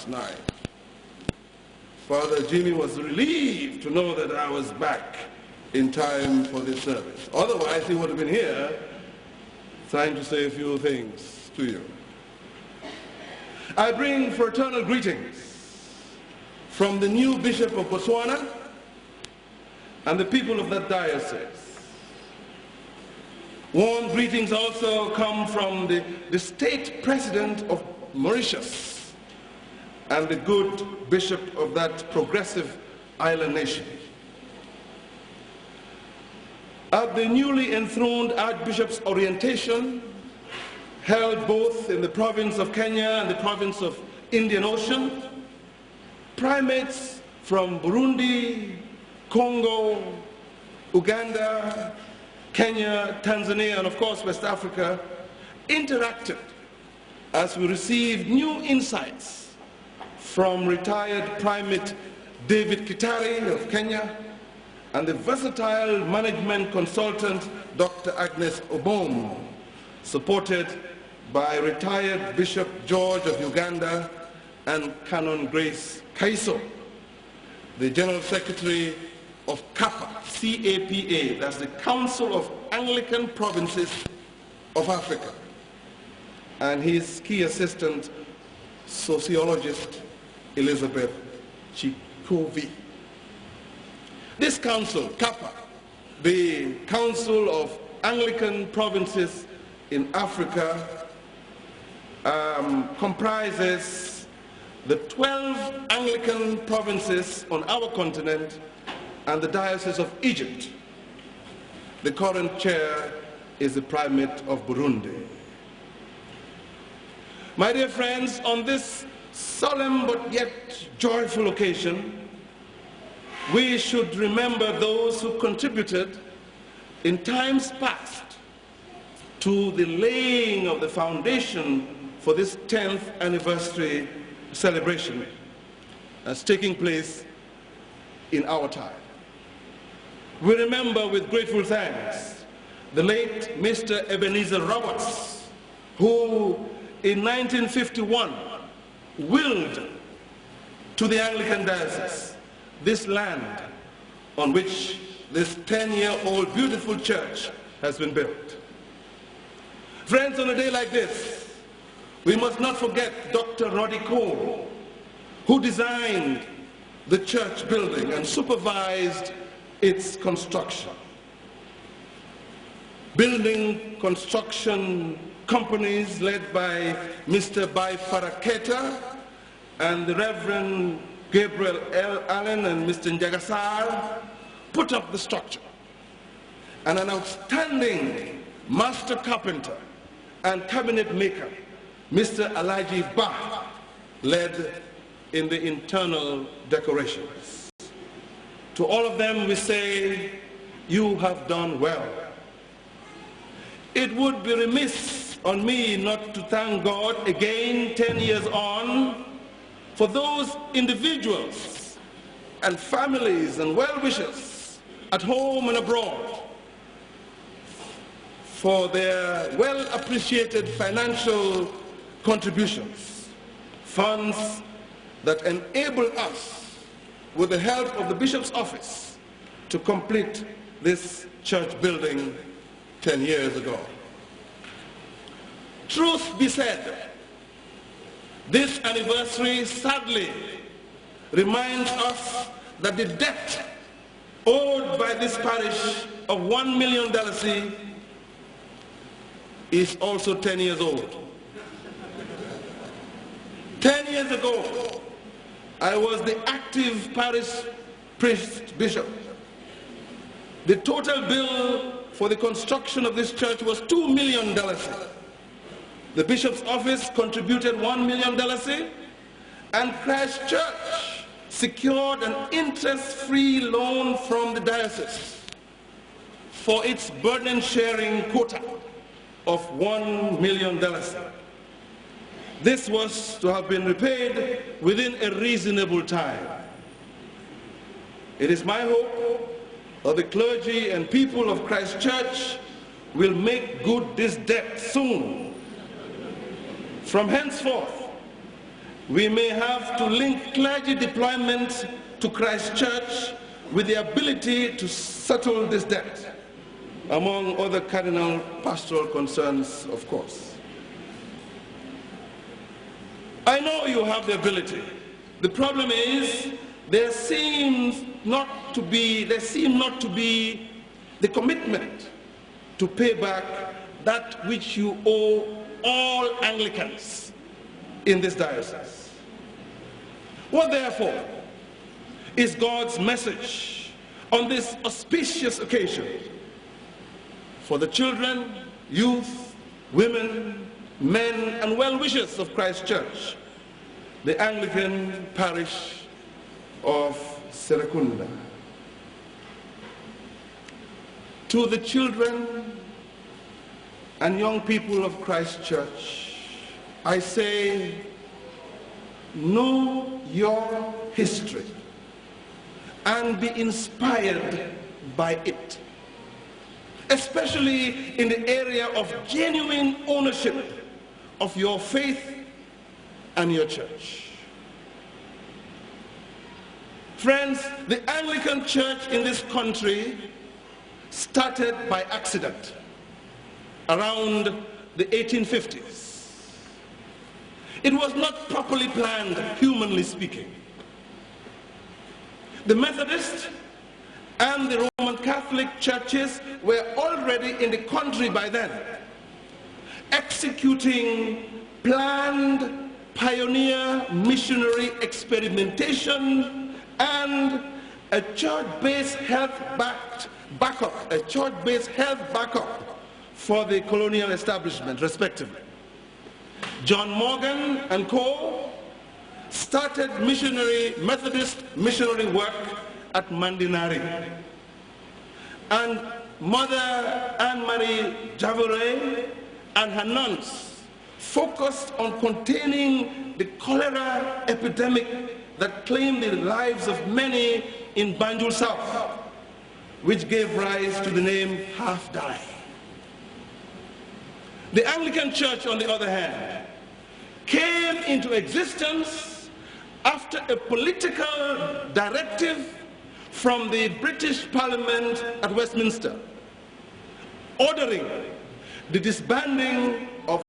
9. Father Jimmy was relieved to know that I was back in time for this service. Otherwise, he would have been here trying to say a few things to you. I bring fraternal greetings from the new Bishop of Botswana and the people of that diocese. Warm greetings also come from the state president of Mauritius and the good bishop of that progressive island nation. At the newly enthroned Archbishop's orientation, held both in the province of Kenya and the province of Indian Ocean, primates from Burundi, Congo, Uganda, Kenya, Tanzania, and of course West Africa interacted as we received new insights from retired primate David Kitari of Kenya and the versatile management consultant Dr. Agnes Obom, supported by retired Bishop George of Uganda and Canon Grace Kaiso, the General Secretary of CAPA, C-A-P-A, that's the Council of Anglican Provinces of Africa, and his key assistant, sociologist Elizabeth Chikovi. This council, CAPA, the Council of Anglican Provinces in Africa, comprises the 12 Anglican provinces on our continent and the Diocese of Egypt. The current chair is the Primate of Burundi. My dear friends, on this solemn but yet joyful occasion, we should remember those who contributed in times past to the laying of the foundation for this 10th anniversary celebration that's taking place in our time. We remember with grateful thanks the late Mr. Ebenezer Roberts, who in 1951 willed to the Anglican Diocese this land on which this 10-year-old beautiful church has been built. Friends, on a day like this, we must not forget Dr. Roddy Cole, who designed the church building and supervised its construction. Building construction companies led by Mr. Bai Faraketa and the Reverend Gabriel L. Allen and Mr. Njagasar put up the structure. And an outstanding master carpenter and cabinet maker, Mr. Alaji Bah, led in the internal decorations. To all of them we say, you have done well. It would be remiss on me not to thank God again 10 years on for those individuals and families and well-wishers at home and abroad for their well-appreciated financial contributions, funds that enable us, with the help of the Bishop's Office, to complete this church building 10 years ago. Truth be said, this anniversary sadly reminds us that the debt owed by this parish of $1 million is also 10 years old. 10 years ago, I was the active parish priest bishop. The total bill for the construction of this church was $2 million. The Bishop's Office contributed $1 million, and Christ Church secured an interest-free loan from the diocese for its burden-sharing quota of $1 million. This was to have been repaid within a reasonable time. It is my hope that the clergy and people of Christ Church will make good this debt soon. From henceforth, We may have to link clergy deployment to Christ Church with the ability to settle this debt, among other cardinal pastoral concerns, of course. I know you have the ability. The problem is there seems not to be the commitment to pay back that which you owe all Anglicans in this diocese. What therefore is God's message on this auspicious occasion for the children, youth, women, men, and well-wishers of Christ Church, the Anglican parish of Serekunda? To the children and young people of Christ Church, I say, know your history and be inspired by it, especially in the area of genuine ownership of your faith and your church. Friends, the Anglican Church in this country started by accident around the 1850s. It was not properly planned, humanly speaking. The Methodist and the Roman Catholic churches were already in the country by then, executing planned pioneer missionary experimentation and a church-based health backup for the colonial establishment, respectively. John Morgan and co. started Methodist missionary work at Mandinari. And Mother Anne-Marie Javore and her nuns focused on containing the cholera epidemic that claimed the lives of many in Banjul South, which gave rise to the name Half-Die. The Anglican Church, on the other hand, came into existence after a political directive from the British Parliament at Westminster, ordering the disbanding